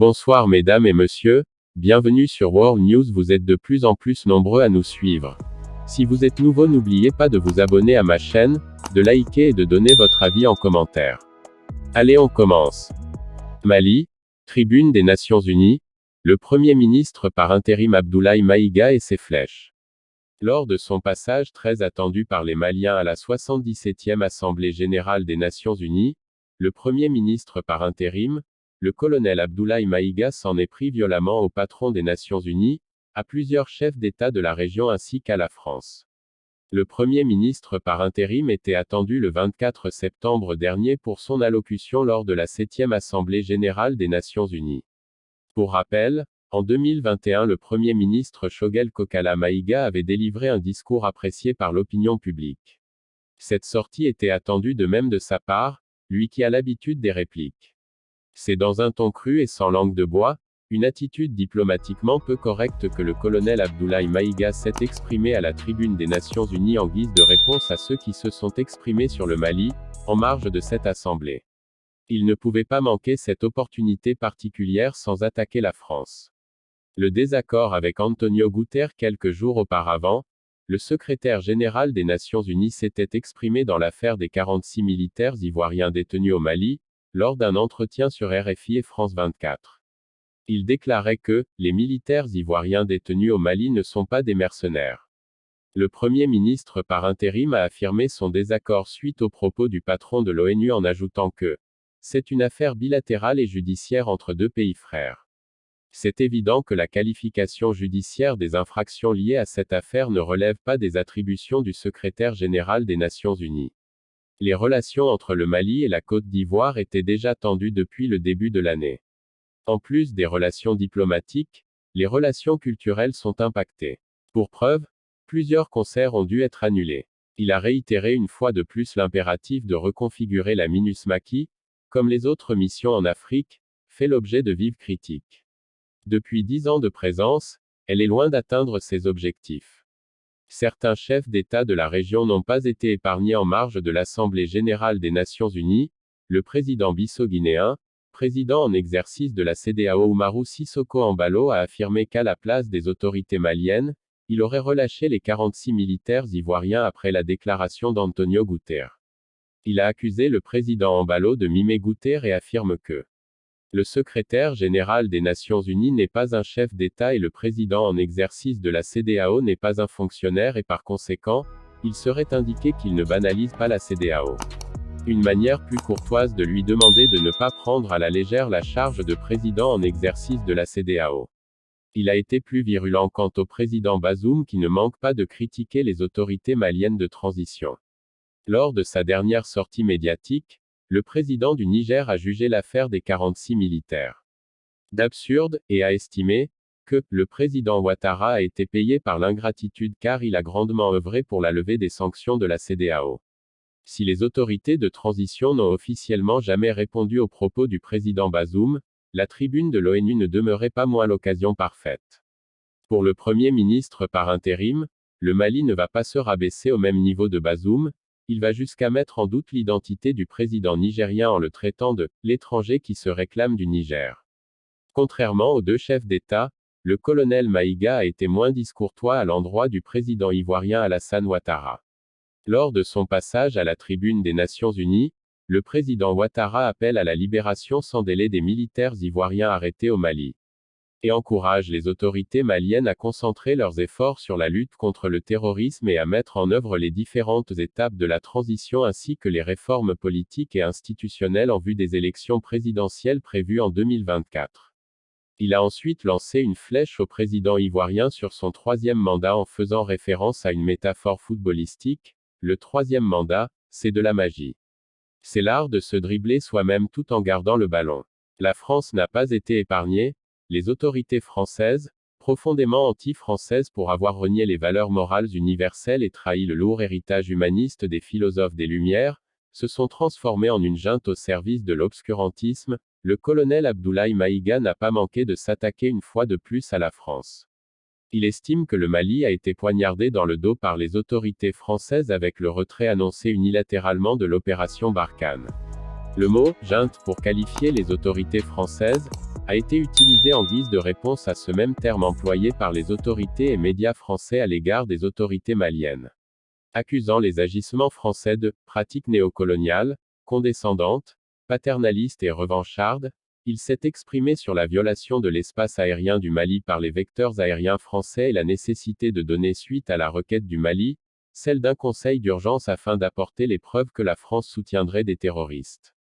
Bonsoir mesdames et messieurs, bienvenue sur World News. Vous êtes de plus en plus nombreux à nous suivre. Si vous êtes nouveau, n'oubliez pas de vous abonner à ma chaîne, de liker et de donner votre avis en commentaire. Allez, on commence. Mali, tribune des Nations Unies, le Premier ministre par intérim Abdoulaye Maïga et ses flèches. Lors de son passage très attendu par les Maliens à la 77e Assemblée générale des Nations Unies, le Premier ministre par intérim, le colonel Abdoulaye Maïga s'en est pris violemment au patron des Nations Unies, à plusieurs chefs d'État de la région ainsi qu'à la France. Le Premier ministre par intérim était attendu le 24 septembre dernier pour son allocution lors de la 7e Assemblée générale des Nations Unies. Pour rappel, en 2021 le Premier ministre Choguel Kokala Maïga avait délivré un discours apprécié par l'opinion publique. Cette sortie était attendue de même de sa part, lui qui a l'habitude des répliques. C'est dans un ton cru et sans langue de bois, une attitude diplomatiquement peu correcte que le colonel Abdoulaye Maïga s'est exprimé à la tribune des Nations Unies en guise de réponse à ceux qui se sont exprimés sur le Mali, en marge de cette assemblée. Il ne pouvait pas manquer cette opportunité particulière sans attaquer la France. Le désaccord avec Antonio Guterres quelques jours auparavant, le secrétaire général des Nations Unies s'était exprimé dans l'affaire des 46 militaires ivoiriens détenus au Mali, lors d'un entretien sur RFI et France 24. Il déclarait que « les militaires ivoiriens détenus au Mali ne sont pas des mercenaires ». Le Premier ministre par intérim a affirmé son désaccord suite aux propos du patron de l'ONU en ajoutant que « c'est une affaire bilatérale et judiciaire entre deux pays frères ». C'est évident que la qualification judiciaire des infractions liées à cette affaire ne relève pas des attributions du secrétaire général des Nations Unies. Les relations entre le Mali et la Côte d'Ivoire étaient déjà tendues depuis le début de l'année. En plus des relations diplomatiques, les relations culturelles sont impactées. Pour preuve, plusieurs concerts ont dû être annulés. Il a réitéré une fois de plus l'impératif de reconfigurer la MINUSMA qui, comme les autres missions en Afrique, fait l'objet de vives critiques. Depuis 10 ans de présence, elle est loin d'atteindre ses objectifs. Certains chefs d'État de la région n'ont pas été épargnés en marge de l'Assemblée générale des Nations Unies. Le président bissau-guinéen, président en exercice de la CEDEAO Umaru Sissoko Embalo a affirmé qu'à la place des autorités maliennes, il aurait relâché les 46 militaires ivoiriens après la déclaration d'Antonio Guterres. Il a accusé le président Embalo de mimer Guterres et affirme que le secrétaire général des Nations Unies n'est pas un chef d'État et le président en exercice de la CEDEAO n'est pas un fonctionnaire et par conséquent, il serait indiqué qu'il ne banalise pas la CEDEAO. Une manière plus courtoise de lui demander de ne pas prendre à la légère la charge de président en exercice de la CEDEAO. Il a été plus virulent quant au président Bazoum qui ne manque pas de critiquer les autorités maliennes de transition. Lors de sa dernière sortie médiatique, le président du Niger a jugé l'affaire des 46 militaires d'absurde, et a estimé que le président Ouattara a été payé par l'ingratitude car il a grandement œuvré pour la levée des sanctions de la CEDEAO. Si les autorités de transition n'ont officiellement jamais répondu aux propos du président Bazoum, la tribune de l'ONU ne demeurait pas moins l'occasion parfaite. Pour le Premier ministre par intérim, le Mali ne va pas se rabaisser au même niveau de Bazoum. Il va jusqu'à mettre en doute l'identité du président nigérien en le traitant de « l'étranger qui se réclame du Niger ». Contrairement aux deux chefs d'État, le colonel Maïga a été moins discourtois à l'endroit du président ivoirien Alassane Ouattara. Lors de son passage à la tribune des Nations Unies, le président Ouattara appelle à la libération sans délai des militaires ivoiriens arrêtés au Mali et encourage les autorités maliennes à concentrer leurs efforts sur la lutte contre le terrorisme et à mettre en œuvre les différentes étapes de la transition ainsi que les réformes politiques et institutionnelles en vue des élections présidentielles prévues en 2024. Il a ensuite lancé une flèche au président ivoirien sur son troisième mandat en faisant référence à une métaphore footballistique. Le troisième mandat, c'est de la magie. C'est l'art de se dribbler soi-même tout en gardant le ballon. La France n'a pas été épargnée. Les autorités françaises, profondément anti-françaises pour avoir renié les valeurs morales universelles et trahi le lourd héritage humaniste des philosophes des Lumières, se sont transformées en une junte au service de l'obscurantisme. Le colonel Abdoulaye Maïga n'a pas manqué de s'attaquer une fois de plus à la France. Il estime que le Mali a été poignardé dans le dos par les autorités françaises avec le retrait annoncé unilatéralement de l'opération Barkhane. Le mot « junte » pour qualifier les autorités françaises, a été utilisé en guise de réponse à ce même terme employé par les autorités et médias français à l'égard des autorités maliennes. Accusant les agissements français de « pratiques néocoloniales, condescendantes, paternalistes et revanchardes », il s'est exprimé sur la violation de l'espace aérien du Mali par les vecteurs aériens français et la nécessité de donner suite à la requête du Mali, celle d'un conseil d'urgence afin d'apporter les preuves que la France soutiendrait des terroristes.